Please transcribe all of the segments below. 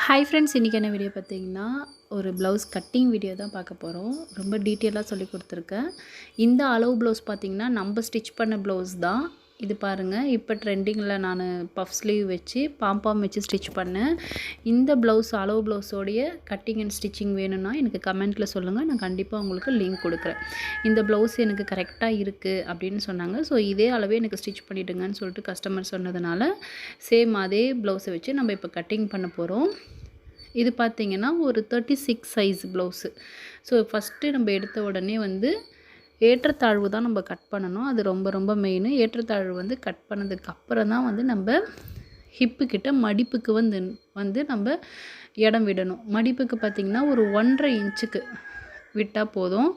Hi friends, இன்றைக்கி என்ன video பார்த்தீங்கன்னா ஒரு ப்ளவுஸ் கட்டிங் வீடியோ தான் பார்க்க போகிறோம். ரொம்ப டீட்டெயிலாக சொல்லி கொடுத்துருக்கேன். இந்த அளவு ப்ளவுஸ் பார்த்திங்கன்னா நம்ம ஸ்டிச் பண்ண ப்ளவுஸ் தான். இது பாருங்கள், இப்போ ட்ரெண்டிங்கில் நான் பஃப் ஸ்லீவ் வச்சு பாம்பாம் வச்சு ஸ்டிச் பண்ணேன். இந்த ப்ளவுஸ் அளவு ப்ளவுஸோடைய கட்டிங் அண்ட் ஸ்டிச்சிங் வேணும்னா எனக்கு கமெண்ட்டில் சொல்லுங்கள், நான் கண்டிப்பாக உங்களுக்கு லிங்க் கொடுக்குறேன். இந்த ப்ளவுஸ் எனக்கு கரெக்டாக இருக்குது அப்படின்னு சொன்னாங்க. ஸோ இதே அளவே எனக்கு ஸ்டிச் பண்ணிவிடுங்கன்னு சொல்லிட்டு கஸ்டமர் சொன்னதுனால சேம் அதே ப்ளவுஸை வச்சு நம்ம இப்போ கட்டிங் பண்ண போகிறோம். இது பார்த்திங்கன்னா ஒரு 36 சைஸ் ப்ளவுஸு. ஸோ ஃபஸ்ட்டு நம்ம எடுத்த உடனே ஏற்றத்தாழ்வு தான் நம்ம கட் பண்ணணும். அது ரொம்ப ரொம்ப மெயின். ஏற்றத்தாழ்வு கட் பண்ணதுக்கப்புறம் தான் நம்ம ஹிப்புக்கிட்ட மடிப்புக்கு நம்ம இடம் விடணும். மடிப்புக்கு பார்த்திங்கன்னா ஒரு 1.5 இன்ச்சுக்கு விட்டால் போதும்.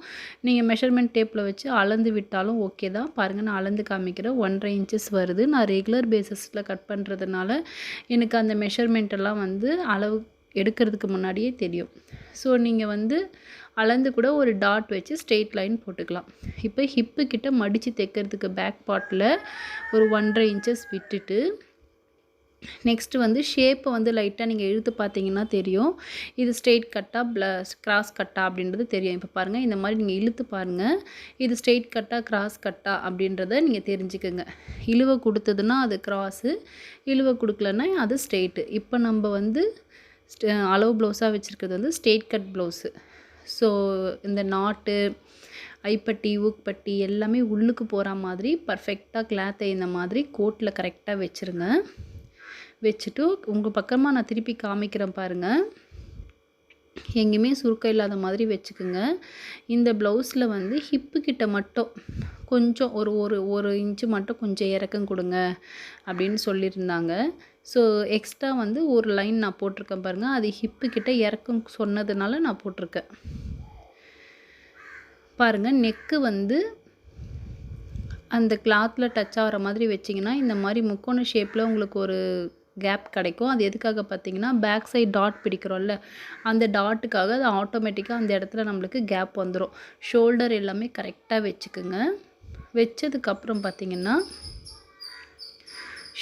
நீங்கள் மெஷர்மெண்ட் டேப்பில் வச்சு அளந்து விட்டாலும் ஓகே தான். பாருங்கள், நான் அளந்து காமிக்கிறேன். 1.5 இன்ச்சஸ் வருது. நான் ரெகுலர் பேஸஸில் கட் பண்ணுறதுனால எனக்கு அந்த மெஷர்மெண்ட்டெல்லாம் அளவு எடுக்கிறதுக்கு முன்னாடியே தெரியும். ஸோ நீங்கள் அளந்து கூட ஒரு டாட் வச்சு ஸ்ட்ரெயிட் லைன் போட்டுக்கலாம். இப்போ ஹிப்பு கிட்ட மடித்து தைக்கிறதுக்கு பேக் பார்ட்டில் ஒரு 1.5 இன்ச்சஸ் விட்டுட்டு நெக்ஸ்ட்டு ஷேப்பை லைட்டாக நீங்கள் இழுத்து பார்த்தீங்கன்னா தெரியும். இது ஸ்ட்ரெயிட் கட்டா கிராஸ் கட்டா அப்படின்றது தெரியும். இப்போ பாருங்கள், இந்த மாதிரி நீங்கள் இழுத்து பாருங்கள். இது ஸ்ட்ரெயிட் கட்டா கிராஸ் கட்டா அப்படின்றத நீங்கள் தெரிஞ்சுக்கோங்க. இழுவை கொடுத்ததுன்னா அது கிராஸு, இழுவை கொடுக்கலன்னா அது ஸ்ட்ரெயிட்டு. இப்போ நம்ம அளவு ப்ளவுஸாக வச்சுருக்கிறது ஸ்ட்ரெயிட் கட் ப்ளவுஸு. ஸோ இந்த நாட்டு, ஐப்பட்டி, ஊக்பட்டி எல்லாமே உள்ளுக்கு போகிற மாதிரி பர்ஃபெக்டாக கிளாத்தை இந்த மாதிரி கோட்டில் கரெக்டாக வச்சுருங்க. வச்சுட்டு உங்கள் பக்கமாக நான் திருப்பி காமிக்கிறேன் பாருங்கள். எங்கேயுமே சுருக்கம் இல்லாத மாதிரி வச்சுக்குங்க. இந்த ப்ளவுஸில் ஹிப்பு கிட்ட மட்டும் கொஞ்சம் ஒரு ஒரு ஒரு இன்ச்சு மட்டும் கொஞ்சம் இறக்கம் கொடுங்க அப்படின்னு சொல்லியிருந்தாங்க. ஸோ எக்ஸ்ட்ரா ஒரு லைன் நான் போட்டிருக்கேன் பாருங்கள். அது ஹிப்பு கிட்ட இறக்கம் சொன்னதுனால நான் போட்டிருக்கேன். பாருங்கள், நெக்கு அந்த கிளாத்தில் டச் ஆகிற மாதிரி வச்சிங்கன்னா இந்த மாதிரி முக்கோண ஷேப்பில் உங்களுக்கு ஒரு கேப் கிடைக்கும். அது எதுக்காக பார்த்தீங்கன்னா, பேக் சைட் டாட் பிடிக்கிறோம்ல, அந்த டாட்டுக்காக அது ஆட்டோமேட்டிக்காக அந்த இடத்துல நம்மளுக்கு கேப் வந்துடும். ஷோல்டர் எல்லாமே கரெக்டாக வச்சுக்குங்க. வச்சதுக்கப்புறம் பார்த்திங்கன்னா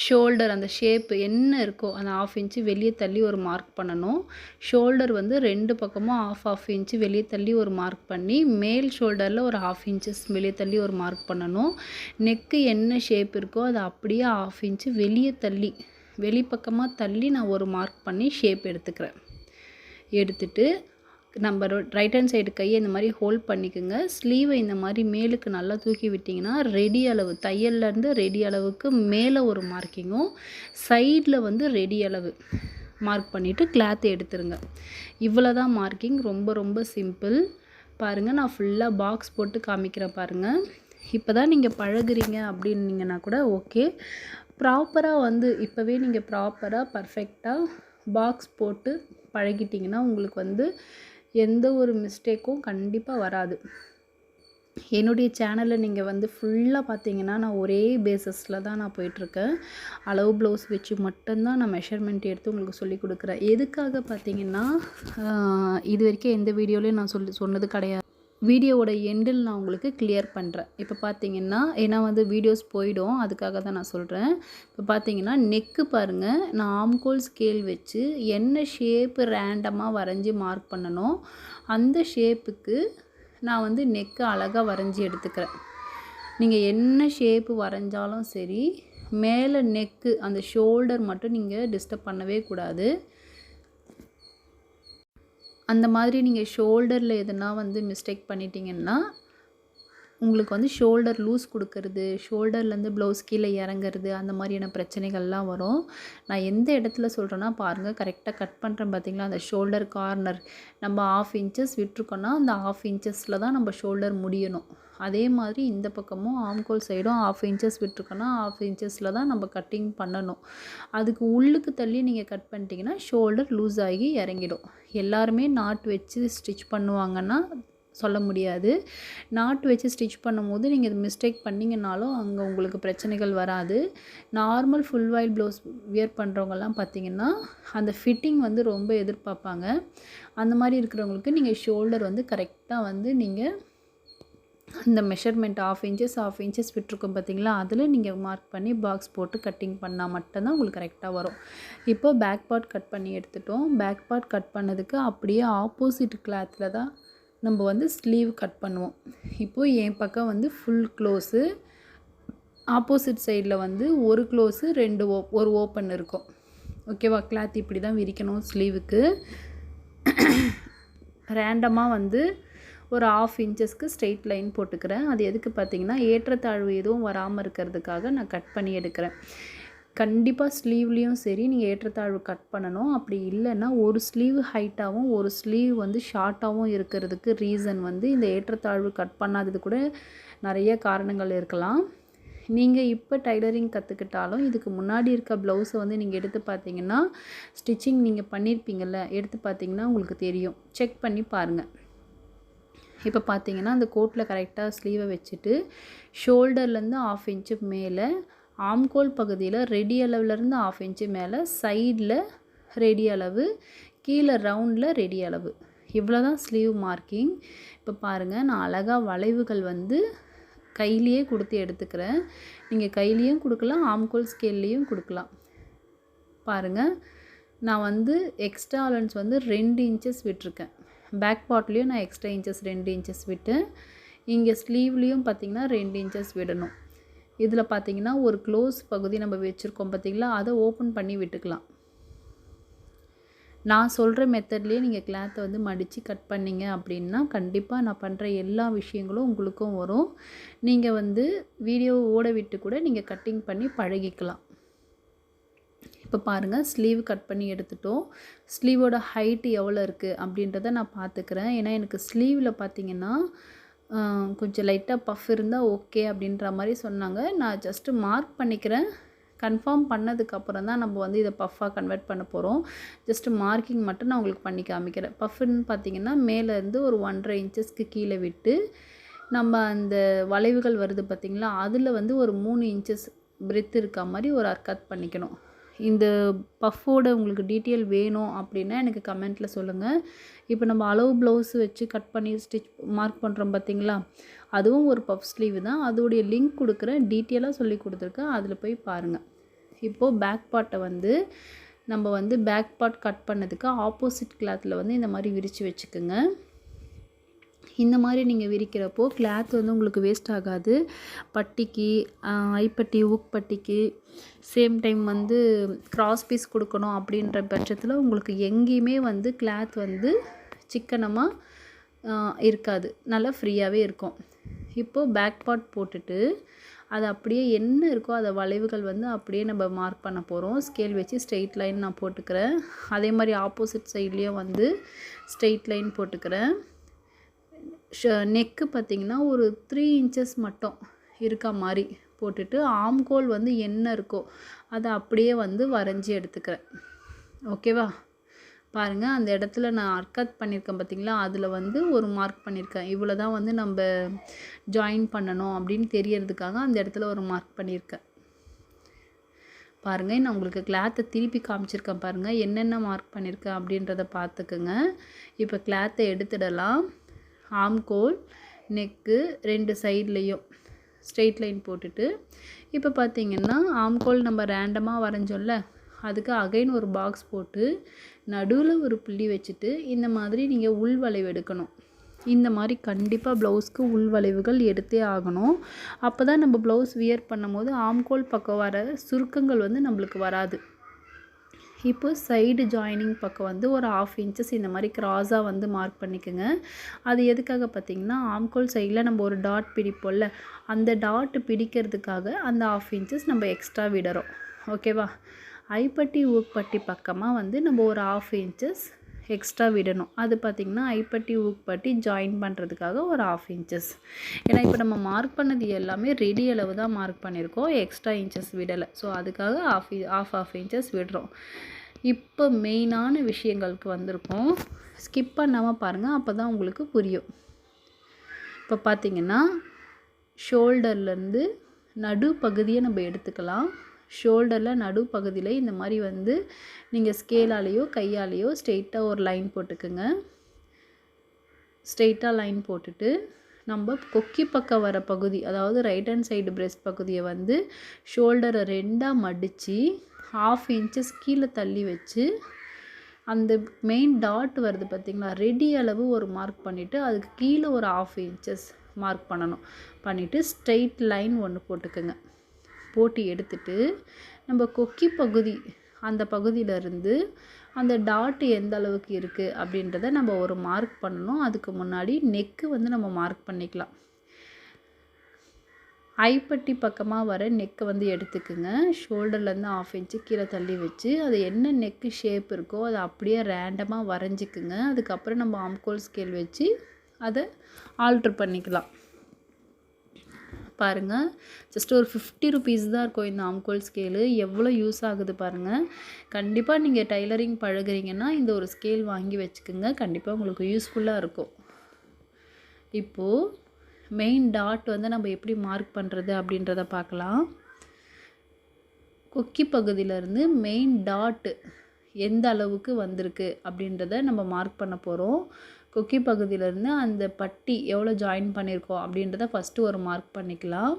ஷோல்டர் அந்த ஷேப்பு என்ன இருக்கோ அந்த 1/2 இன்ச்சு வெளியே தள்ளி ஒரு மார்க் பண்ணணும். ஷோல்டர் 2 பக்கமும் 1/2 இன்ச்சு வெளியே தள்ளி ஒரு மார்க் பண்ணி, மேல் ஷோல்டரில் ஒரு 1/2 இன்ச்சஸ் வெளியே தள்ளி ஒரு மார்க் பண்ணணும். நெக்கு என்ன ஷேப் இருக்கோ அதை அப்படியே 1/2 இன்ச்சு வெளியே தள்ளி, வெளிப்பக்கமாக தள்ளி நான் ஒரு மார்க் பண்ணி ஷேப் எடுத்துக்கிறேன். எடுத்துட்டு நம்ம ரைட் ஹேண்ட் சைடு கையை இந்த மாதிரி ஹோல்ட் பண்ணிக்கோங்க. ஸ்லீவை இந்த மாதிரி மேலுக்கு நல்லா தூக்கி விட்டிங்கன்னா ரெடி அளவு, தையல்லேருந்து ரெடி அளவுக்கு மேலே ஒரு மார்க்கிங்கும், சைடில் ரெடி அளவு மார்க் பண்ணிவிட்டு கிளாத்தை எடுத்துருங்க. இவ்வளோ தான் மார்க்கிங். ரொம்ப ரொம்ப சிம்பிள். பாருங்கள், நான் ஃபுல்லாக பாக்ஸ் போட்டு காமிக்கிறேன் பாருங்கள். இப்போ தான் நீங்கள் பழகுறீங்க அப்படின்னீங்கன்னா கூட ஓகே. ப்ராப்பராக இப்போவே நீங்கள் ப்ராப்பராக பர்ஃபெக்டாக பாக்ஸ் போட்டு பழகிட்டிங்கன்னா உங்களுக்கு எந்த ஒரு மிஸ்டேக்கும் கண்டிப்பாக வராது. என்னுடைய சேனலில் நீங்கள் ஃபுல்லாக பார்த்தீங்கன்னா நான் ஒரே பேஸஸில் தான் நான் போயிட்டுருக்கேன். அளவு ப்ளவுஸ் வச்சு மட்டும்தான் நான் மெஷர்மெண்ட் எடுத்து உங்களுக்கு சொல்லி கொடுக்குறேன். எதுக்காக பார்த்தீங்கன்னா, இது வரைக்கும் எந்த வீடியோலையும் நான் சொன்னது கிடையாது. வீடியோவோட எண்டில் நான் உங்களுக்கு கிளியர் பண்ணுறேன். இப்போ பார்த்தீங்கன்னா, ஏன்னா வீடியோஸ் போயிடும், அதுக்காக தான் நான் சொல்கிறேன். இப்போ பார்த்தீங்கன்னா நெக்கு பாருங்கள், நான் ஆம்கோல் ஸ்கேல் வச்சு என்ன ஷேப்பு ரேண்டமாக வரைஞ்சி மார்க் பண்ணணும் அந்த ஷேப்புக்கு நான் நெக்கு அழகாக வரைஞ்சி எடுத்துக்கிறேன். நீங்கள் என்ன ஷேப்பு வரைஞ்சாலும் சரி, மேலே நெக்கு அந்த ஷோல்டர் மட்டும் நீங்கள் டிஸ்டர்ப் பண்ணவே கூடாது. அந்த மாதிரி நீங்கள் ஷோல்டரில் எதுனா மிஸ்டேக் பண்ணிட்டீங்கன்னா உங்களுக்கு ஷோல்டர் லூஸ் கொடுக்கறது, ஷோல்டர்லேருந்து ப்ளவுஸ் கீழே இறங்குறது, அந்த மாதிரியான பிரச்சனைகள்லாம் வரும். நான் எந்த இடத்துல சொல்கிறேன்னா பாருங்கள், கரெக்டாக கட் பண்ணுறேன் பார்த்தீங்களா, அந்த ஷோல்டர் கார்னர் நம்ம 1/2 இன்ச்சஸ் விட்டுருக்கோன்னா அந்த 1/2 இன்ச்சஸில் தான் நம்ம ஷோல்டர் முடியணும். அதே மாதிரி இந்த பக்கமும் ஆம்கோல் சைடும் 1/2 இன்ச்சஸ் விட்டுருக்கோன்னா 1/2 இன்ச்சஸில் தான் நம்ம கட்டிங் பண்ணணும். அதுக்கு உள்ளுக்கு தள்ளி நீங்கள் கட் பண்ணிட்டீங்கன்னா ஷோல்டர் லூஸ் ஆகி இறங்கிடும். எல்லாருமே நாட் வச்சு ஸ்டிச் பண்ணுவாங்கன்னா சொல்ல முடியாது. நாட் வச்சு ஸ்டிச் பண்ணும்போது நீங்கள் இது மிஸ்டேக் பண்ணிங்கனாலும் அங்கே உங்களுக்கு பிரச்சனைகள் வராது. நார்மல் ஃபுல் வாயில் ப்ளவுஸ் வியர் பண்ணுறவங்கலாம் பார்த்திங்கன்னா அந்த ஃபிட்டிங் ரொம்ப எதிர்பார்ப்பாங்க. அந்த மாதிரி இருக்கிறவங்களுக்கு நீங்கள் ஷோல்டர் கரெக்டாக நீங்கள் இந்த மெஷர்மெண்ட் ஆஃப் இன்ச்சஸ் விட்டுருக்கோம் பார்த்தீங்களா, அதில் நீங்கள் மார்க் பண்ணி பாக்ஸ் போட்டு கட்டிங் பண்ணால் மட்டும்தான் உங்களுக்கு கரெக்டாக வரும். இப்போ பேக் பார்ட் கட் பண்ணி எடுத்துட்டோம். பேக் பார்ட் கட் பண்ணதுக்கு அப்படியே ஆப்போசிட் கிளாத்தில் தான் நம்ம வந்து ஸ்லீவ் கட் பண்ணுவோம். இப்போது என் பக்கம் வந்து ஃபுல் க்ளோஸு, ஆப்போசிட் சைடில் வந்து ஒரு க்ளோஸு, ஒரு ஓப்பன் இருக்கும். ஓகேவா? கிளாத் இப்படி தான் விரிக்கணும் ஸ்லீவுக்கு. ரேண்டமாக வந்து ஒரு 1/2 இன்ச்சஸ்க்கு ஸ்ட்ரெயிட் லைன் போட்டுக்கிறேன். அது எதுக்கு பார்த்தீங்கன்னா, ஏற்றத்தாழ்வு எதுவும் வராமல் இருக்கிறதுக்காக நான் கட் பண்ணி எடுக்கிறேன். கண்டிப்பாக ஸ்லீவ்லேயும் சரி நீங்கள் ஏற்றத்தாழ்வு கட் பண்ணணும். அப்படி இல்லைன்னா ஒரு ஸ்லீவ் ஹைட்டாகவும் ஒரு ஸ்லீவ் வந்து ஷார்ட்டாகவும் இருக்கிறதுக்கு ரீசன் வந்து இந்த ஏற்றத்தாழ்வு கட் பண்ணாதது கூட நிறைய காரணங்கள் இருக்கலாம். நீங்கள் இப்போ டைலரிங் கற்றுக்கிட்டாலும் இதுக்கு முன்னாடி இருக்க ப்ளவுஸை வந்து நீங்கள் எடுத்து பார்த்தீங்கன்னா, ஸ்டிச்சிங் நீங்கள் பண்ணியிருப்பீங்கள்ல, எடுத்து பார்த்தீங்கன்னா உங்களுக்கு தெரியும். செக் பண்ணி பாருங்கள். இப்போ பார்த்தீங்கன்னா அந்த கோட்டில் கரெக்டாக ஸ்லீவை வச்சுட்டு ஷோல்டர்லேருந்து 1/2 இன்ச்சு மேலே, ஆம்கோல் பகுதியில் ரெடி அளவுலேருந்து 1/2 இன்ச்சு மேலே, சைடில் ரெடி அளவு, கீழே ரவுண்டில் ரெடி அளவு, இவ்வளோ தான் ஸ்லீவ் மார்க்கிங். இப்போ பாருங்கள், நான் அழகாக வளைவுகள் வந்து கையிலையே கொடுத்து எடுத்துக்கிறேன். நீங்கள் கையிலையும் கொடுக்கலாம், ஆம்கோல் ஸ்கேல்லையும் கொடுக்கலாம். பாருங்கள், நான் வந்து எக்ஸ்ட்ரா அலவன்ஸ் வந்து 2 இன்ச்சஸ் விட்டுருக்கேன். பேக் பார்ட்லேயும் நான் எக்ஸ்ட்ரா இன்ச்சஸ் 2 இன்ச்சஸ் விட்டு, இங்கே ஸ்லீவ்லேயும் பார்த்திங்கன்னா 2 இன்ச்சஸ் விடணும். இதில் பார்த்திங்கன்னா ஒரு க்ளோஸ் பகுதி நம்ம வச்சுருக்கோம் பார்த்திங்களா, அதை ஓப்பன் பண்ணி விட்டுக்கலாம். நான் சொல்கிற மெத்தட்லேயே நீங்கள் கிளாத்தை வந்து மடித்து கட் பண்ணிங்க அப்படின்னா கண்டிப்பாக நான் பண்ணுற எல்லா விஷயங்களும் உங்களுக்கும் வரும். நீங்கள் வந்து வீடியோ ஓட விட்டு கூட நீங்கள் கட்டிங் பண்ணி பழகிக்கலாம். இப்போ பாருங்கள், ஸ்லீவ் கட் பண்ணி எடுத்துட்டோம். ஸ்லீவோட ஹைட்டு எவ்வளோ இருக்குது அப்படின்றத நான் பார்த்துக்கிறேன். ஏன்னா எனக்கு ஸ்லீவில் பார்த்திங்கன்னா கொஞ்சம் லைட்டாக பஃப் இருந்தால் ஓகே அப்படின்ற மாதிரி சொன்னாங்க. நான் ஜஸ்ட்டு மார்க் பண்ணிக்கிறேன். கன்ஃபார்ம் பண்ணதுக்கப்புறம் தான் நம்ம வந்து இதை பஃப்பாக கன்வெர்ட் பண்ண போகிறோம். ஜஸ்ட்டு மார்க்கிங் மட்டும் நான் உங்களுக்கு பண்ணி காமிக்கிறேன். பஃப்னு பார்த்திங்கன்னா மேலேருந்து ஒரு 1.5 இன்ச்சஸ்க்கு கீழே விட்டு, நம்ம அந்த வளைவுகள் வருது பார்த்திங்களா, அதில் வந்து ஒரு 3 இன்ச்சஸ் பிரெத் இருக்க மாதிரி ஒரு கட் பண்ணிக்கணும். இந்த பஃபோட உங்களுக்கு டீட்டெயில் வேணும் அப்படின்னா எனக்கு கமெண்ட்டில் சொல்லுங்கள். இப்போ நம்ம அளவு ப்ளவுஸ் வச்சு கட் பண்ணி மார்க் பண்ணுறோம் பார்த்திங்களா, அதுவும் ஒரு பஃப் ஸ்லீவ் தான். அதோடைய லிங்க் கொடுக்குறேன், டீட்டெயிலாக சொல்லி கொடுத்துருக்கேன், அதில் போய் பாருங்கள். இப்போது பேக் பார்ட்டை வந்து நம்ம வந்து பேக் பார்ட் கட் பண்ணதுக்கு ஆப்போசிட் கிளாத்தில் வந்து இந்த மாதிரி விரித்து வச்சுக்கோங்க. இந்த மாதிரி நீங்கள் விரிக்கிறப்போ கிளாத் வந்து உங்களுக்கு வேஸ்ட் ஆகாது. பட்டிக்கு, ஐப்பட்டி, ஊக் பட்டிக்கு, சேம் டைம் வந்து கிராஸ் பீஸ் கொடுக்கணும் அப்படின்ற பட்சத்தில் உங்களுக்கு எங்கேயுமே வந்து கிளாத் வந்து சிக்கனமாக இருக்காது, நல்லா ஃப்ரீயாகவே இருக்கும். இப்போது பேக் பார்ட் போட்டுட்டு அது அப்படியே என்ன இருக்கோ அதை வளைவுகள் வந்து அப்படியே நம்ம மார்க் பண்ண போகிறோம். ஸ்கேல் வச்சு ஸ்ட்ரெயிட் லைன் நான் போட்டுக்கிறேன். அதே மாதிரி ஆப்போசிட் சைட்லேயும் வந்து ஸ்ட்ரெயிட் லைன் போட்டுக்கிறேன். நெக்கு பார்த்திங்கன்னா ஒரு 3 இன்ச்சஸ் மட்டும் இருக்க மாதிரி போட்டுட்டு, ஆம்கோல் வந்து என்ன இருக்கோ அதை அப்படியே வந்து வரைஞ்சி எடுத்துக்கிறேன். ஓகேவா? பாருங்கள், அந்த இடத்துல நான் அர்க்கத் பண்ணியிருக்கேன் பார்த்திங்களா, அதில் வந்து ஒரு மார்க் பண்ணியிருக்கேன். இவ்வளோ தான் வந்து நம்ம ஜாயின் பண்ணணும் அப்படின்னு தெரியறதுக்காக அந்த இடத்துல ஒரு மார்க் பண்ணியிருக்கேன். பாருங்கள், நான் உங்களுக்கு கிளாத்தை திருப்பி காமிச்சிருக்கேன் பாருங்கள், என்னென்ன மார்க் பண்ணியிருக்கேன் அப்படின்றத பார்த்துக்குங்க. இப்போ கிளாத்தை எடுத்துடலாம். ஆம்கோல், நெக்கு 2 சைட்லேயும் ஸ்ட்ரெயிட் லைன் போட்டுட்டு, இப்போ பார்த்திங்கன்னா ஆம்கோல் நம்ம ரேண்டமாக வரைஞ்சோம்ல, அதுக்கு அகைன் ஒரு பாக்ஸ் போட்டு நடுவில் ஒரு புள்ளி வச்சுட்டு இந்த மாதிரி நீங்கள் உள் வளைவு எடுக்கணும். இந்த மாதிரி கண்டிப்பாக ப்ளவுஸ்க்கு உள் வளைவுகள் எடுத்தே ஆகணும். அப்போ தான் நம்ம ப்ளவுஸ் வியர் பண்ணும் போது ஆம்கோல் பக்கம் வர சுருக்கங்கள் வந்து நம்மளுக்கு வராது. இப்போ சைடு ஜாயினிங் பக்கம் வந்து ஒரு 1/2 இன்ச்சஸ் இந்த மாதிரி க்ராஸாக வந்து மார்க் பண்ணிக்கோங்க. அது எதுக்காக பார்த்திங்கன்னா, ஆம்கோல் சைடில் நம்ம ஒரு டாட் பிடிப்போம்ல, அந்த டாட் பிடிக்கிறதுக்காக அந்த 1/2 இன்ச்சஸ் நம்ம எக்ஸ்ட்ரா விடுறோம். ஓகேவா? ஐப்பட்டி ஊக்பட்டி பக்கமாக வந்து நம்ம ஒரு 1/2 இன்ச்சஸ் எக்ஸ்ட்ரா விடணும். அது பார்த்திங்கன்னா ஐப்பட்டி ஊக்பட்டி ஜாயின் பண்ணுறதுக்காக ஒரு 1/2 இன்ச்சஸ். ஏன்னா இப்போ நம்ம மார்க் பண்ணது எல்லாமே ரெடி அளவு தான் மார்க் பண்ணியிருக்கோம், எக்ஸ்ட்ரா இன்ச்சஸ் விடலை. ஸோ அதுக்காக ஆஃப் இன்ச்சஸ் விடுறோம். இப்போ மெயினான விஷயங்களுக்கு வந்திருக்கோம், ஸ்கிப் பண்ணாமல் பாருங்கள், அப்போ தான் உங்களுக்கு புரியும். இப்போ பார்த்திங்கன்னா ஷோல்டர்லேருந்து நடு பகுதியை நம்ம எடுத்துக்கலாம். ஷோல்டரில் நடு பகுதியில் இந்த மாதிரி வந்து நீங்கள் ஸ்கேலாலேயோ கையாலேயோ ஸ்ட்ரெயிட்டாக ஒரு லைன் போட்டுக்குங்க. ஸ்ட்ரெயிட்டாக லைன் போட்டுட்டு நம்ம கொக்கி பக்கம் வர பகுதி, அதாவது ரைட் ஹேண்ட் சைடு பிரெஸ்ட் பகுதியை வந்து ஷோல்டரை 2ஆக மடித்து 1/2 இன்ச்சஸ் கீழே தள்ளி வச்சு அந்த மெயின் டாட் வருது பார்த்திங்களா, ரெடி அளவு ஒரு மார்க் பண்ணிவிட்டு அதுக்கு கீழே ஒரு 1/2 இன்ச்சஸ் மார்க் பண்ணணும். பண்ணிவிட்டு ஸ்ட்ரெயிட் லைன் ஒன்று போட்டுக்கோங்க. போட்டு எடுத்துட்டு நம்ம கொக்கி பகுதி அந்த பகுதியிலேருந்து அந்த டாட் எந்த அளவுக்கு இருக்குது அப்படின்றத நம்ம ஒரு மார்க் பண்ணணும். அதுக்கு முன்னாடி நெக்கு வந்து நம்ம மார்க் பண்ணிக்கலாம். ஐப்பட்டி பக்கமாக வர நெக்கை வந்து எடுத்துக்குங்க. ஷோல்டர்லேருந்து 1/2 இன்ச்சு கீழே தள்ளி வச்சு அது என்ன நெக்கு ஷேப் இருக்கோ அதை அப்படியே ரேண்டமாக வரைஞ்சிக்குங்க. அதுக்கப்புறம் நம்ம ஆம்கோல் ஸ்கேல் வச்சு அதை ஆல்ட்ரு பண்ணிக்கலாம். பாருங்கள், ஜஸ்ட் ஒரு 50 ருபீஸ் தான் இருக்கும் இந்த ஆம்கோல் ஸ்கேலு. எவ்வளோ யூஸ் ஆகுது பாருங்கள். கண்டிப்பாக நீங்கள் டைலரிங் பழகுறீங்கன்னா இந்த ஒரு ஸ்கேல் வாங்கி வச்சுக்கோங்க. கண்டிப்பாக உங்களுக்கு யூஸ்ஃபுல்லாக இருக்கும். இப்போது மெயின் டாட் வந்து நம்ம எப்படி மார்க் பண்ணுறது அப்படின்றத பார்க்கலாம். கொக்கி பகுதியிலேருந்து மெயின் டாட்டு எந்த அளவுக்கு வந்திருக்கு அப்படின்றத நம்ம மார்க் பண்ண போகிறோம். கொக்கி பகுதியிலேருந்து அந்த பட்டி எவ்வளோ ஜாயின் பண்ணியிருக்கோம் அப்படின்றத ஃபஸ்ட்டு ஒரு மார்க் பண்ணிக்கலாம்.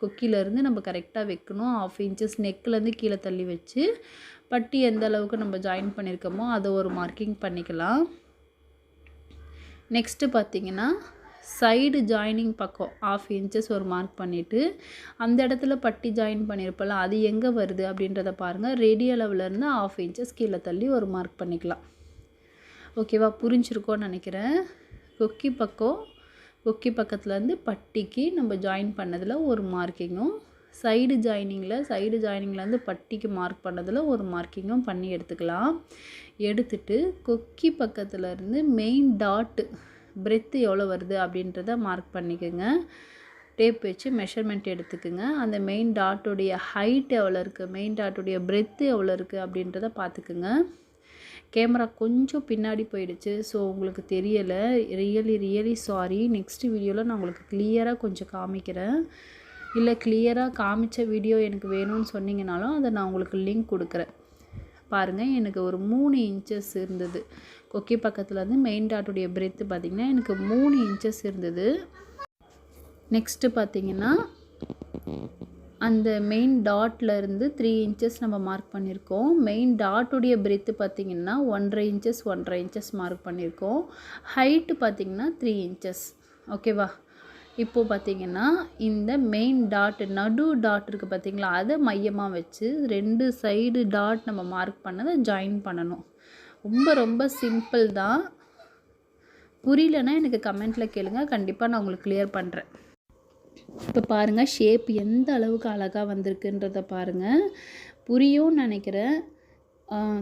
கொக்கியிலேருந்து நம்ம கரெக்டாக வைக்கணும். 1/2 இன்ச்சஸ் நெக்லேருந்து கீழே தள்ளி வச்சு பட்டி எந்த அளவுக்கு நம்ம ஜாயின் பண்ணியிருக்கோமோ அதை ஒரு மார்க்கிங் பண்ணிக்கலாம். நெக்ஸ்ட்டு பார்த்திங்கன்னா சைடு ஜாயினிங் பக்கம் 1/2 இன்ச்சஸ் ஒரு மார்க் பண்ணிவிட்டு அந்த இடத்துல பட்டி ஜாயின் பண்ணியிருப்போம்ல அது எங்கே வருது அப்படின்றத பாருங்கள். ரெடி அளவுலேருந்து 1/2 இன்ச்சஸ் கீழே தள்ளி ஒரு மார்க் பண்ணிக்கலாம். ஓகேவா, புரிஞ்சிருக்கோன்னு நினைக்கிறேன். கொக்கி பக்கத்துலேருந்து பட்டிக்கு நம்ம ஜாயின் பண்ணதில் ஒரு மார்க்கிங்கும், சைடு ஜாயினிங்லேருந்து பட்டிக்கு மார்க் பண்ணதில் ஒரு மார்க்கிங்கும் பண்ணி எடுத்துக்கலாம். எடுத்துட்டு கொக்கி பக்கத்துலேருந்து மெயின் டாட்டு பிரெத்து எவ்வளோ வருது அப்படின்றத மார்க் பண்ணிக்கோங்க. டேப் வச்சு மெஷர்மெண்ட் எடுத்துக்குங்க. அந்த மெயின் டாட்டுடைய ஹைட் எவ்வளோ இருக்குது, மெயின் டாட்டுடைய பிரெத்து எவ்வளோ இருக்குது அப்படின்றத பார்த்துக்குங்க. கேமரா கொஞ்சம் பின்னாடி போயிடுச்சு, ஸோ உங்களுக்கு தெரியலை. Really sorry. நெக்ஸ்ட் வீடியோவில் நான் உங்களுக்கு கிளியராக கொஞ்சம் காமிக்கிறேன். இல்லை கிளியராக காமிச்ச வீடியோ எனக்கு வேணும்னு சொன்னீங்கனாலும் அதை நான் உங்களுக்கு லிங்க் கொடுக்குறேன். பாருங்கள், எனக்கு ஒரு 3 இன்ச்சஸ் இருந்தது. கொக்கி பக்கத்துலேருந்து மெயின் டாட்டுடைய பிரெத்து பார்த்திங்கன்னா எனக்கு 3 இன்ச்சஸ் இருந்தது. நெக்ஸ்ட்டு பார்த்திங்கன்னா அந்த மெயின் டாட்லேருந்து 3 இன்ச்சஸ் நம்ம மார்க் பண்ணியிருக்கோம். மெயின் டாட்டுடைய பிரெத்து பார்த்திங்கன்னா 1.5 இன்ச்சஸ் மார்க் பண்ணியிருக்கோம். ஹைட்டு பார்த்திங்கன்னா 3 இன்ச்சஸ். ஓகேவா, இப்போது பார்த்திங்கன்னா இந்த மெயின் டாட் நடு டாட் இருக்குது பார்த்திங்களா, அதை மையமாக வச்சு 2 சைடு டாட் நம்ம மார்க் பண்ணதை ஜாயின் பண்ணணும். ரொம்ப சிம்பிள் தான். புரியலன்னா எனக்கு கமெண்ட்டில் கேளுங்க, கண்டிப்பாக நான் உங்களுக்கு கிளியர் பண்ணுறேன். இப்போ பாருங்கள், ஷேப் எந்த அளவுக்கு அழகாக வந்திருக்குன்றத பாருங்கள். புரியும்னு நினைக்கிறேன்.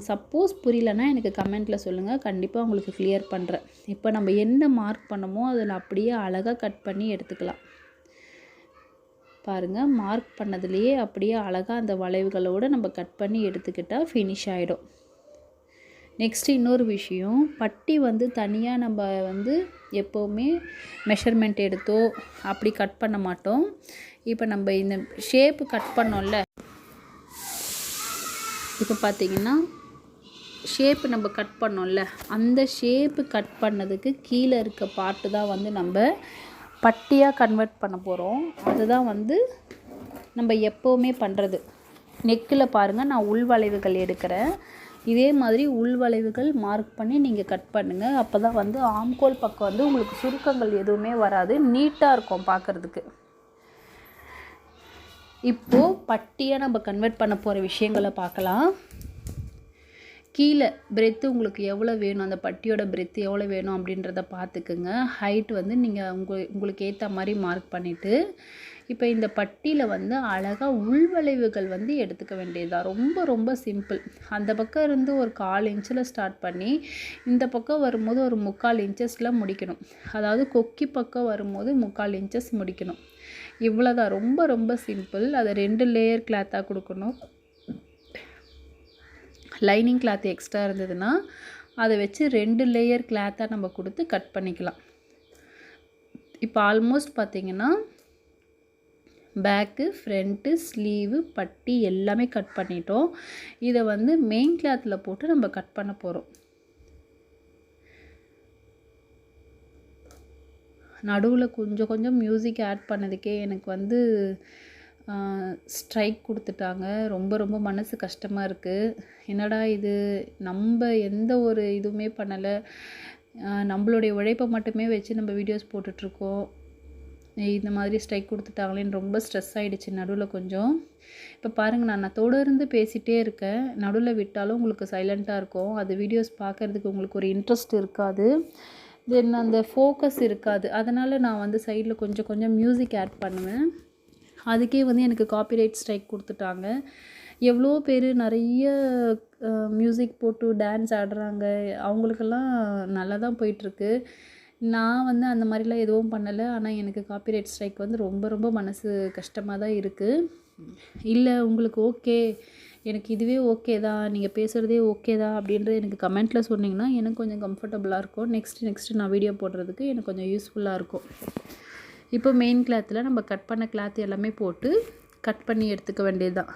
சப்போஸ் புரியலன்னா எனக்கு கமெண்ட்டில் சொல்லுங்கள், கண்டிப்பாக உங்களுக்கு கிளியர் பண்ணுறேன். இப்போ நம்ம என்ன மார்க் பண்ணமோ அதில் அப்படியே அழகாக கட் பண்ணி எடுத்துக்கலாம். பாருங்கள், மார்க் பண்ணதுலேயே அப்படியே அழகாக அந்த வளைவுகளோடு நம்ம கட் பண்ணி எடுத்துக்கிட்டால் ஃபினிஷ் ஆகிடும். நெக்ஸ்ட்டு இன்னொரு விஷயம், பட்டி வந்து தனியாக நம்ம வந்து எப்போவுமே மெஷர்மெண்ட் எடுத்தோ அப்படி கட் பண்ண மாட்டோம். இப்போ நம்ம இந்த ஷேப்பு கட் பண்ணோம்ல, இப்போ பார்த்திங்கன்னா ஷேப்பு நம்ம கட் பண்ணோம்ல, அந்த ஷேப்பு கட் பண்ணதுக்கு கீழே இருக்க பார்ட்டு தான் வந்து நம்ம பட்டியாக கன்வெர்ட் பண்ண போகிறோம். அதுதான் வந்து நம்ம எப்போவுமே பண்ணுறது. நெக்கில் பாருங்கள், நான் உள் வளைவுகள் எடுக்கிறேன். இதே மாதிரி உள் வளைவுகள் மார்க் பண்ணி நீங்கள் கட் பண்ணுங்கள். அப்போ தான் வந்து ஆம்கோல் பக்கம் வந்து உங்களுக்கு சுருக்கங்கள் எதுவுமே வராது, நீட்டாக இருக்கும் பார்க்குறதுக்கு. இப்போது பட்டியாக நம்ம கன்வெர்ட் பண்ண போகிற விஷயங்களை பார்க்கலாம். கீழே பிரெத்து உங்களுக்கு எவ்வளோ வேணும், அந்த பட்டியோட பிரெத்து எவ்வளோ வேணும் அப்படின்றத பார்த்துக்குங்க. ஹைட் வந்து நீங்கள் உங்களுக்கு ஏற்ற மாதிரி மார்க் பண்ணிவிட்டு இப்போ இந்த பட்டியில் வந்து அழகாக உள்வளைவுகள் வந்து எடுத்துக்க வேண்டியதுதான். ரொம்ப சிம்பிள். அந்த பக்கம் இருந்து ஒரு 1/4 இன்ச்சில் ஸ்டார்ட் பண்ணி இந்த பக்கம் வரும்போது ஒரு 3/4 இன்ச்சஸில் முடிக்கணும். அதாவது கொக்கி பக்கம் வரும்போது 3/4 இன்ச்சஸ் முடிக்கணும். இவ்வளோதான். ரொம்ப சிம்பிள். அதை 2 லேயர் கிளாத்தாக கொடுக்கணும். லைனிங் கிளாத் எக்ஸ்ட்ரா இருந்ததுன்னா அதை வச்சு 2 லேயர் கிளாத்தாக நம்ம கொடுத்து கட் பண்ணிக்கலாம். இப்போ ஆல்மோஸ்ட் பார்த்திங்கன்னா பேக்கு, ஃப்ரண்ட்டு, ஸ்லீவு, பட்டி எல்லாமே கட் பண்ணிட்டோம். இதை வந்து மெயின் கிளாத்தில் போட்டு நம்ம கட் பண்ண போகிறோம். நடுவில் கொஞ்சம் கொஞ்சம் மியூசிக் ஆட் பண்ணதுக்கே எனக்கு வந்து ஸ்ட்ரைக் கொடுத்துட்டாங்க. ரொம்ப ரொம்ப மனசு கஷ்டமாக இருக்குது. என்னடா இது, நம்ம எந்த ஒரு இதுவுமே பண்ணலை, நம்மளுடைய உழைப்பை மட்டுமே வச்சு நம்ம வீடியோஸ் போட்டுட்ருக்கோம், இந்த மாதிரி ஸ்ட்ரைக் கொடுத்துட்டாங்களேன்னு ரொம்ப ஸ்ட்ரெஸ் ஆகிடுச்சு நடுவில் கொஞ்சம். இப்போ பாருங்கள், நான் தொடர்ந்து பேசிகிட்டே இருக்கேன், நடுவில் விட்டாலும் உங்களுக்கு சைலண்ட்டாக இருக்கும். அது வீடியோஸ் பார்க்குறதுக்கு உங்களுக்கு ஒரு இன்ட்ரெஸ்ட் இருக்காது, தென் அந்த ஃபோக்கஸ் இருக்காது. அதனால் நான் வந்து சைடில் கொஞ்சம் கொஞ்சம் மியூசிக் ஆட் பண்ணுவேன். அதுக்கே வந்து எனக்கு காப்பிரைட் ஸ்ட்ரைக் கொடுத்துட்டாங்க. எவ்வளோ பேர் நிறைய மியூசிக் போட்டு டான்ஸ் ஆடுறாங்க, அவங்களுக்கெல்லாம் நல்லா தான் போயிட்டுருக்கு. நான் வந்து அந்த மாதிரிலாம் எதுவும் பண்ணலை. ஆனால் எனக்கு காப்பிரைட் ஸ்ட்ரைக் வந்து ரொம்ப ரொம்ப மனசு கஷ்டமாக தான் இருக்குது. இல்லை உங்களுக்கு ஓகே, எனக்கு இதுவே ஓகே தான், நீங்கள் பேசுகிறதே ஓகே தான் அப்படின்றது எனக்கு கமெண்ட்டில் சொன்னிங்கன்னா எனக்கு கொஞ்சம் கம்ஃபர்டபுளாக இருக்கும். நெக்ஸ்ட்டு நான் வீடியோ போடுறதுக்கு எனக்கு கொஞ்சம் யூஸ்ஃபுல்லாக இருக்கும். இப்போ மெயின் கிளாத்தில் நம்ம கட் பண்ண கிளாத் எல்லாமே போட்டு கட் பண்ணி எடுத்துக்க வேண்டியது தான்.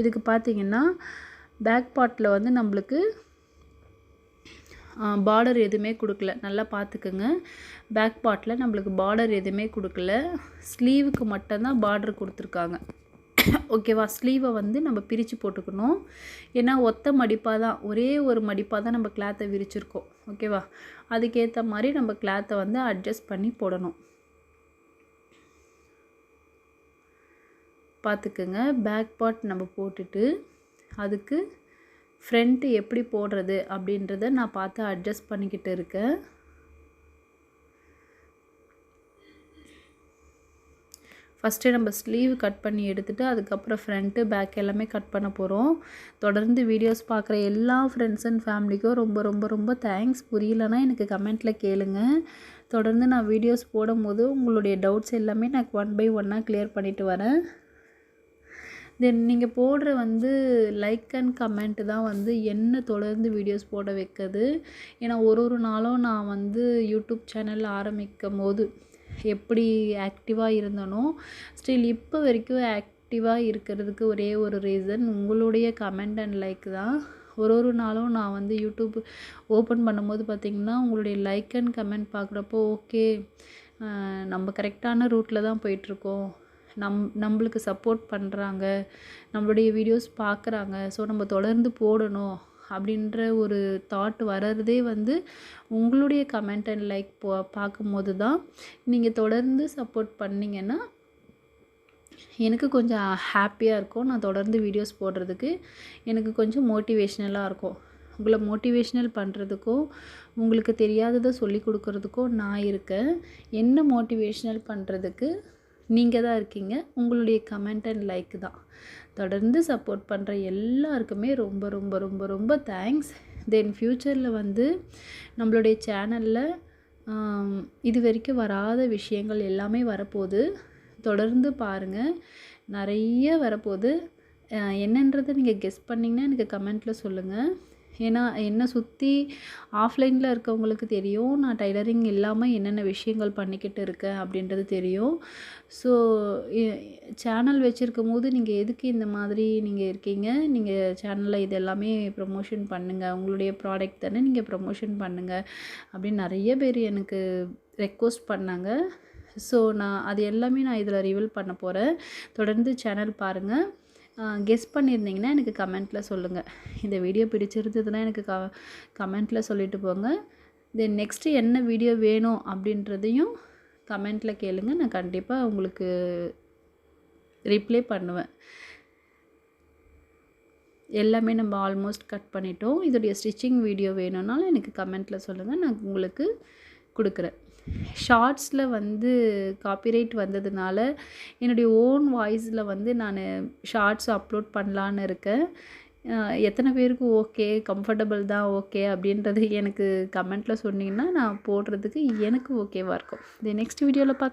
இதுக்கு பார்த்திங்கன்னா பேக் பார்ட்டில் வந்து நம்மளுக்கு பார்டர் எதுவுமே கொடுக்கல, நல்லா பார்த்துக்குங்க. பேக் பார்ட்டில் நம்மளுக்கு பார்டர் எதுவுமே கொடுக்கல, ஸ்லீவுக்கு மட்டும்தான் பார்டர் கொடுத்துருக்காங்க. ஓகேவா? ஸ்லீவை வந்து நம்ம பிரித்து போட்டுக்கணும். ஏன்னா ஒத்த மடிப்பாக தான், ஒரே ஒரு மடிப்பாக தான் நம்ம கிளாத்தை விரிச்சிருக்கோம். ஓகேவா? அதுக்கேற்ற மாதிரி நம்ம கிளாத்தை வந்து அட்ஜஸ்ட் பண்ணி போடணும். பார்த்துக்குங்க. பேக் பார்ட் நம்ம போட்டுட்டு அதுக்கு ஃப்ரண்ட்டு எப்படி போடுறது அப்படின்றத நான் பார்த்து அட்ஜஸ்ட் பண்ணிக்கிட்டு இருக்கேன். ஃபஸ்ட்டு நம்ம ஸ்லீவ் கட் பண்ணி எடுத்துகிட்டு அதுக்கப்புறம் ஃப்ரண்ட்டு பேக் எல்லாமே கட் பண்ண போகிறோம். தொடர்ந்து வீடியோஸ் பார்க்குற எல்லா ஃப்ரெண்ட்ஸ் அண்ட் ஃபேமிலிக்கும் ரொம்ப ரொம்ப ரொம்ப தேங்க்ஸ். புரியலன்னா எனக்கு கமெண்ட்டில் கேளுங்க. தொடர்ந்து நான் வீடியோஸ் போடும்போது உங்களுடைய டவுட்ஸ் எல்லாமே நான் ஒன் பை ஒன்னாக கிளியர் பண்ணிவிட்டு வரேன். தென் நீங்கள் போடுற வந்து லைக் அண்ட் கமெண்ட்டு தான் வந்து என்ன தொடர்ந்து வீடியோஸ் போட வைக்கிறது. ஏன்னா ஒரு நாளும் நான் வந்து யூடியூப் சேனல் ஆரம்பிக்கும் போது எப்படி ஆக்டிவாக இருந்தனோ ஸ்டில் இப்போ வரைக்கும் ஆக்டிவாக இருக்கிறதுக்கு ஒரே ஒரு ரீசன் உங்களுடைய கமெண்ட் அண்ட் லைக் தான். ஒரு நாளும் நான் வந்து யூடியூப் ஓப்பன் பண்ணும்போது பார்த்திங்கன்னா உங்களுடைய லைக் அண்ட் கமெண்ட் பார்க்குறப்போ ஓகே, நம்ம கரெக்டான ரூட்டில் தான் போயிட்டுருக்கோம், நம்மளுக்கு சப்போர்ட் பண்ணுறாங்க, நம்மளுடைய வீடியோஸ் பார்க்குறாங்க, ஸோ நம்ம தொடர்ந்து போடணும் அப்படின்ற ஒரு தாட் வர்றதே வந்து உங்களுடைய கமெண்ட் அண்ட் லைக் பார்க்கும்போது தான். நீங்கள் தொடர்ந்து சப்போர்ட் பண்ணிங்கன்னா எனக்கு கொஞ்சம் ஹாப்பியாக இருக்கும். நான் தொடர்ந்து வீடியோஸ் போடுறதுக்கு எனக்கு கொஞ்சம் மோட்டிவேஷ்னலாக இருக்கும். உங்களை மோட்டிவேஷ்னல் பண்ணுறதுக்கும் உங்களுக்கு தெரியாததை சொல்லி கொடுக்குறதுக்கும் நான் இருக்கேன். என்ன மோட்டிவேஷ்னல் பண்ணுறதுக்கு நீங்கள் தான் இருக்கீங்க. உங்களுடைய கமெண்ட் அண்ட் லைக் தான். தொடர்ந்து சப்போர்ட் பண்ணுற எல்லாருக்குமே ரொம்ப ரொம்ப ரொம்ப ரொம்ப தேங்க்ஸ். தென் ஃப்யூச்சரில் வந்து நம்மளுடைய சேனலில் இது வரைக்கும் வராத விஷயங்கள் எல்லாமே வரப்போகுது. தொடர்ந்து பாருங்கள், நிறைய வரப்போகுது. என்னன்றதை நீங்கள் கெஸ் பண்ணிங்கன்னா எனக்கு கமெண்ட்டில் சொல்லுங்கள். ஏன்னா என்னை சுற்றி ஆஃப்லைனில் இருக்கவங்களுக்கு தெரியும் நான் டைலரிங் இல்லாமல் என்னென்ன விஷயங்கள் பண்ணிக்கிட்டு இருக்கேன் அப்படின்றது தெரியும். ஸோ சேனல் வச்சுருக்கும் போது நீங்கள் எதுக்கு இந்த மாதிரி நீங்கள் இருக்கீங்க, நீங்கள் சேனலில் இது எல்லாமே ப்ரமோஷன் பண்ணுங்கள், உங்களுடைய ப்ராடக்ட் தானே நீங்கள் ப்ரமோஷன் பண்ணுங்கள் அப்படின்னு நிறைய பேர் எனக்கு ரெக்வஸ்ட் பண்ணாங்க. ஸோ நான் அது எல்லாமே நான் இதில் ரிவீல் பண்ண போகிறேன். தொடர்ந்து சேனல் பாருங்கள். கெஸ் பண்ணியிருந்தீங்கன்னா எனக்கு கமெண்ட்டில் சொல்லுங்கள். இந்த வீடியோ பிடிச்சிருந்ததுன்னா எனக்கு கமெண்ட்டில் சொல்லிட்டு போங்க. தென் நெக்ஸ்ட்டு என்ன வீடியோ வேணும் அப்படின்றதையும் கமெண்ட்டில் கேளுங்க. நான் கண்டிப்பாக உங்களுக்கு ரிப்ளை பண்ணுவேன். எல்லாமே நம்ம ஆல்மோஸ்ட் கட் பண்ணிட்டோம். இதோடைய ஸ்டிச்சிங் வீடியோ வேணும்னாலும் எனக்கு கமெண்ட்டில் சொல்லுங்கள், நான் உங்களுக்கு கொடுக்குறேன். ஷார்ட்ஸில் வந்து காப்பிரைட் வந்ததுனால என்னுடைய ஓன் வாய்ஸில் வந்து நான் ஷார்ட்ஸ் அப்லோட் பண்ணலான்னு இருக்கேன். எத்தனை பேருக்கு ஓகே, கம்ஃபர்டபுள் தான் ஓகே அப்படின்றது எனக்கு கமெண்ட்டில் சொன்னிங்கன்னா நான் போடுறதுக்கு எனக்கு ஓகேவாக இருக்கும். இது நெக்ஸ்ட் வீடியோவில் பார்க்கலாம்.